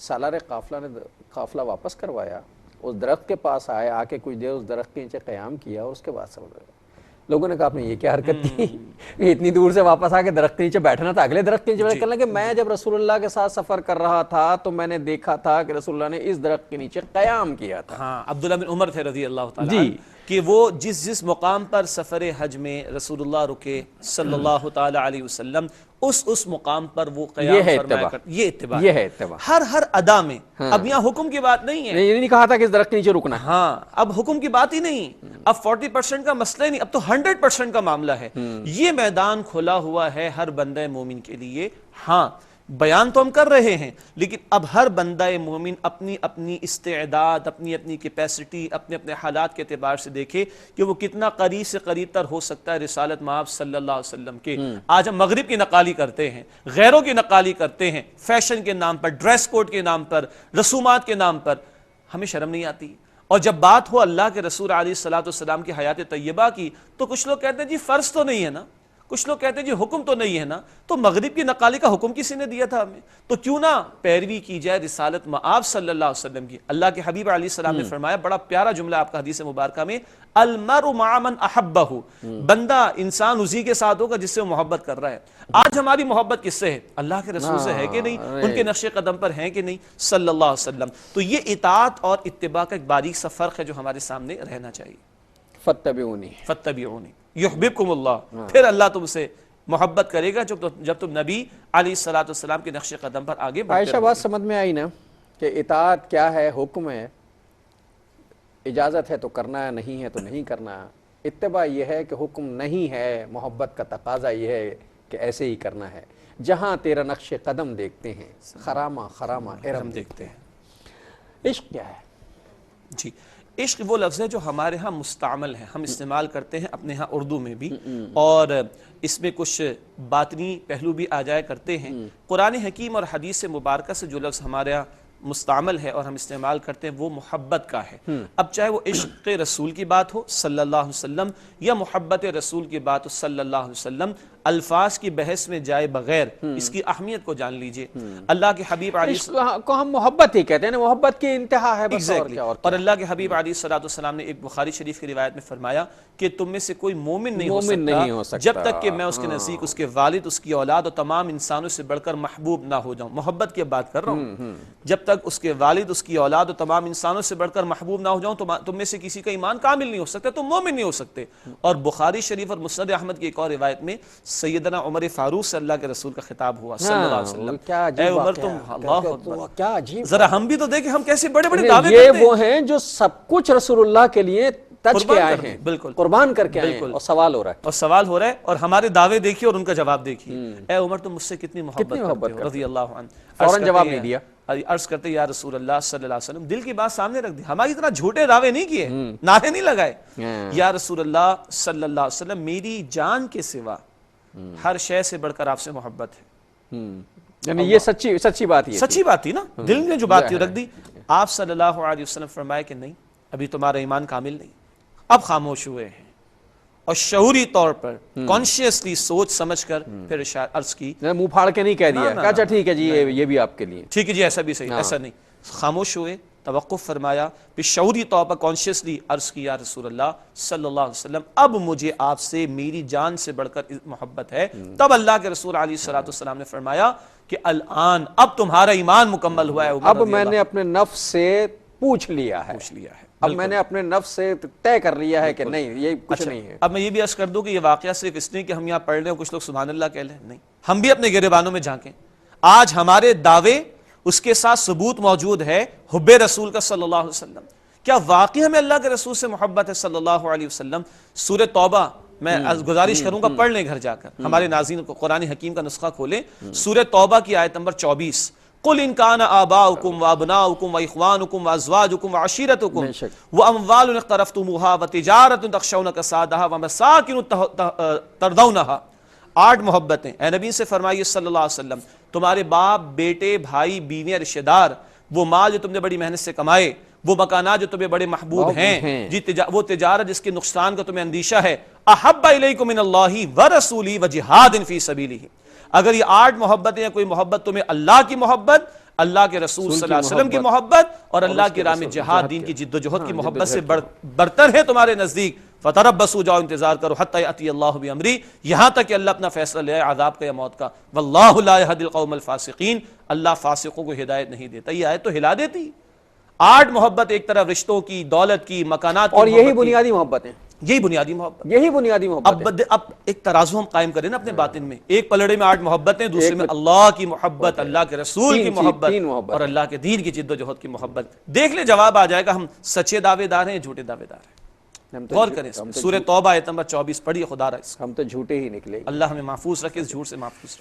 سالار قافلہ نے قافلہ واپس کروایا، اس درخت کے پاس آئے، آ کے کچھ دیر اس درخت کے نیچے قیام کیا، اور اس کے بعد سفر کرا۔ لوگوں نے کہا آپ نے یہ کیا حرکت کی، اتنی دور سے واپس آ کے درخت کے نیچے بیٹھنا تھا، اگلے درخت کے نیچے بیٹھنا کہ میں جب رسول اللہ کے ساتھ سفر کر رہا تھا تو میں نے دیکھا تھا کہ رسول اللہ نے اس درخت کے نیچے قیام کیا تھا۔ ہاں، عبداللہ بن عمر تھے رضی اللہ تعالیٰ عنہ کہ وہ جس مقام پر سفر حج میں رسول اللہ رکے صلی اللہ تعالیٰ علیہ وسلم، اس مقام پر وہ قیام فرمایا کرتے۔ یہ اتباع ہر ادا میں۔ اب یہاں حکم کی بات نہیں ہے، یہ نہیں کہا تھا کہ اس درخت کے نیچے رکنا ہے، ہاں اب حکم کی بات ہی نہیں، اب 40% کا مسئلہ ہی نہیں، اب تو 100% کا معاملہ ہے۔ یہ میدان کھلا ہوا ہے ہر بندہ مومن کے لیے۔ ہاں بیان تو ہم کر رہے ہیں، لیکن اب ہر بندہ مومن اپنی اپنی استعداد، اپنی اپنی کیپیسٹی، اپنے اپنے حالات کے اعتبار سے دیکھے کہ وہ کتنا قریب سے قریب تر ہو سکتا ہے رسالت مآب صلی اللہ علیہ وسلم کے۔ آج ہم مغرب کی نقالی کرتے ہیں، غیروں کی نقالی کرتے ہیں، فیشن کے نام پر، ڈریس کوڈ کے نام پر، رسومات کے نام پر، ہمیں شرم نہیں آتی؟ اور جب بات ہو اللہ کے رسول علیہ الصلوۃ والسلام کی حیات طیبہ کی تو کچھ لوگ کہتے ہیں جی فرض تو نہیں ہے نا، کچھ لوگ کہتے ہیں جی حکم تو نہیں ہے نا، تو مغرب کی نقالی کا حکم کسی نے دیا تھا ہمیں؟ تو کیوں نہ پیروی کی جائے رسالت مآب صلی اللہ علیہ وسلم کی۔ اللہ کے حبیب علیہ السلام نے فرمایا، بڑا پیارا جملہ آپ کا حدیث مبارکہ میں، المرء مع من احبہ، بندہ انسان اسی کے ساتھ ہوگا جس سے وہ محبت کر رہا ہے۔ آج ہماری محبت کس سے ہے؟ اللہ کے رسول سے ہے کہ نہیں؟ ان کے نقش قدم پر ہیں کہ نہیں صلی اللہ علیہ وسلم؟ تو یہ اطاعت اور اتباع کا ایک باریک سا فرق ہے جو ہمارے سامنے رہنا چاہیے۔ فاتبعونی یحببکم اللہ، پھر اللہ تم سے محبت کرے گا جب تم نبی علیہ الصلوۃ والسلام کے نقش قدم پر آگے بڑھتے عائشہ بات سمجھ میں آئی نا کہ اطاعت کیا ہے، حکم ہے، اجازت ہے تو کرنا ہے، نہیں ہے تو نہیں کرنا۔ اتباع یہ ہے کہ حکم نہیں ہے، محبت کا تقاضا یہ ہے کہ ایسے ہی کرنا ہے، جہاں تیرا نقش قدم دیکھتے ہیں، خرامہ خرامہ ارم دیکھتے ہیں۔ عشق کیا ہے؟ جی، عشق وہ لفظ ہے جو ہمارے ہاں مستعمل ہے، ہم استعمال کرتے ہیں اپنے ہاں اردو میں بھی، اور اس میں کچھ باطنی پہلو بھی آ جایا کرتے ہیں۔ قرآن حکیم اور حدیث مبارکہ سے جو لفظ ہمارے ہاں مستعمل ہے اور ہم استعمال کرتے ہیں وہ محبت کا ہے۔ اب چاہے وہ عشق رسول کی بات ہو صلی اللہ علیہ وسلم یا محبت رسول کی بات ہو صلی اللہ علیہ وسلم، الفاظ کی بحث میں جائے بغیر اس کی اہمیت کو جان لیجئے۔ اللہ کے حبیب علیہ عشق کو ہم محبت ہی کہتے ہیں، محبت کی انتہا ہے بس، اور اللہ کے حبیب علیہ الصلوۃ والسلام نے ایک بخاری شریف کی روایت میں فرمایا کہ تم میں سے کوئی مومن نہیں ہو سکتا جب تک کہ میں اس کے نزدیک اس کے والد، اس کی اولاد اور تمام انسانوں سے بڑھ کر محبوب نہ ہو جاؤں۔ محبت کی بات کر رہا ہوں، جب تک اس کے والد، اس کی اولاد اور تمام انسانوں سے بڑھ کر محبوب نہ ہو جاؤں تم میں سے کسی کا ایمان کامل نہیں ہو سکتا، تم مومن نہیں ہو سکتے۔ اور بخاری شریف اور مسند احمد کی ایک اور روایت میں سیدنا عمر فاروق سے اللہ کے رسول کا خطاب ہوا صلی اللہ علیہ وسلم، اے عمر تم، اللہ اکبر، کیا عجیب، ذرا ہم بھی تو دیکھیں ہم کیسے بڑے بڑے دعوے کرتے ہیں۔ یہ وہ ہیں جو سب کچھ رسول اللہ کے لیے تج کے آئے ہیں، بالکل قربان کر کے آئے ہیں، اور سوال ہو رہا ہے، اور ہمارے دعوے دیکھیے اور ان کا جواب دیکھیے۔ اے عمر تم مجھ سے کتنی محبت کرتے ہو رضی اللہ عنہ۔ فوراً جواب نہیں دیا، عرض کرتے یا رسول اللہ صلی اللہ علیہ وسلم، دل کی بات سامنے رکھ دی، ہماری اتنا جھوٹے دعوے نہیں کیے، نعرے نہیں لگائے۔ یا رسول اللہ صلی اللہ علیہ وسلم، میری جان کے سوا ہر شے سے بڑھ کر آپ سے محبت ہے۔ یعنی یہ سچی بات ہی ہے، سچی بات تھی نا، دل میں جو بات تھی رکھ دی۔ آپ صلی اللہ علیہ وسلم فرمائے کہ نہیں، ابھی تمہارا ایمان کامل نہیں۔ اب خاموش ہوئے ہیں اور شعوری طور پر کانشیسلی سوچ سمجھ کر پھر عرض کی، منہ پھاڑ کے نہیں کہہ دیا کہ اچھا ٹھیک ہے جی یہ بھی آپ کے لیے ٹھیک ہے جی، ایسا بھی صحیح، ایسا نہیں۔ خاموش ہوئے، توقف فرمایا، پھر شعوری طور پر کانشیسلی عرض کیا، رسول اللہ صلی اللہ علیہ وسلم اب مجھے آپ سے میری جان سے بڑھ کر محبت ہے۔ تب اللہ کے رسول علیہ الصلوۃ والسلام نے فرمایا کہ الآن اب تمہارا ایمان مکمل ہوا ہے، اب میں نے اپنے نفس سے پوچھ لیا ہے، اب میں نے اپنے نفس سے طے کر لیا ہے کہ نہیں یہ کچھ نہیں ہے۔ اب میں یہ بھی عرض کر دوں کہ یہ واقعہ صرف اس لیے کہ ہم یہاں پڑھ رہے ہیں کچھ لوگ سبحان اللہ کہہ لیں، نہیں، ہم بھی اپنے گریبانوں میں جھانکیں۔ آج ہمارے دعوے اس کے ساتھ ثبوت موجود ہے حب رسول کا صلی اللہ علیہ وسلم۔ کیا واقعی ہمیں اللہ کے رسول سے محبت ہے صلی اللہ علیہ وسلم؟ سورہ توبہ میں گزارش کروں گا پڑھ لیں گھر جا کر، ہمارے ناظرین کو قرآن حکیم کا نسخہ کھولیں، سورہ توبہ کی آیت نمبر 24، قل ان کان آباؤکم وابناؤکم واخوانکم وازواجکم وعشیرتکم واموال اقترفتموها وتجارۃ تخشون کسادها ومساکن ترضونها۔ 8 محبتیں اے نبی سے فرمائیے صلی اللہ علیہ وسلم، تمہارے باپ، بیٹے، بھائی، بیوی، رشتہ دار، وہ مال جو تم نے بڑی محنت سے کمائے، وہ مکانات جو تمہیں بڑے محبوب ہیں، وہ تجارت جس کے نقصان کا تمہیں اندیشہ ہے، احب الیکم من اللہ ورسولہ وجہاد فی سبیلہ، اگر یہ 8 محبتیں یا کوئی محبت تمہیں اللہ کی محبت، اللہ کے رسول صلی اللہ علیہ وسلم کی محبت اور اللہ کی راہ میں جہاد، دین کی جد و جہد کی محبت سے برتر ہے تمہارے نزدیک، فتربصوا، جاؤ انتظار کرو، حتی یأتی اللہ بامری، یہاں تک کہ اللہ اپنا فیصلہ لے آئے عذاب کا یا موت کا، واللہ لا یہدی القوم الفاسقین، اللہ فاسقوں کو ہدایت نہیں دیتا۔ یہ آیت تو ہلا دیتی۔ 8 محبت، ایک طرف رشتوں کی، دولت کی، مکانات کی، اور یہی بنیادی محبت ہے، یہی بنیادی محبت۔ یہی بنیادی محبت ہے۔ اب ایک ترازو ہم قائم کریں نا اپنے باطن میں، ایک پلڑے میں 8 محبتیں، دوسرے میں اللہ کی محبت، اللہ کے رسول کی محبت اور اللہ کے دین کی جد و جہد کی محبت۔ دیکھ لے جواب آ جائے گا ہم سچے دعوے دار ہیں یا جھوٹے دعوے دار ہیں۔ غور کریں، سورہ توبہ آیت نمبر 24 پڑھیے، خدا را اس ہم تو جھوٹے ہی نکلے۔ اللہ ہمیں محفوظ رکھے، اس جھوٹ سے محفوظ رکھے۔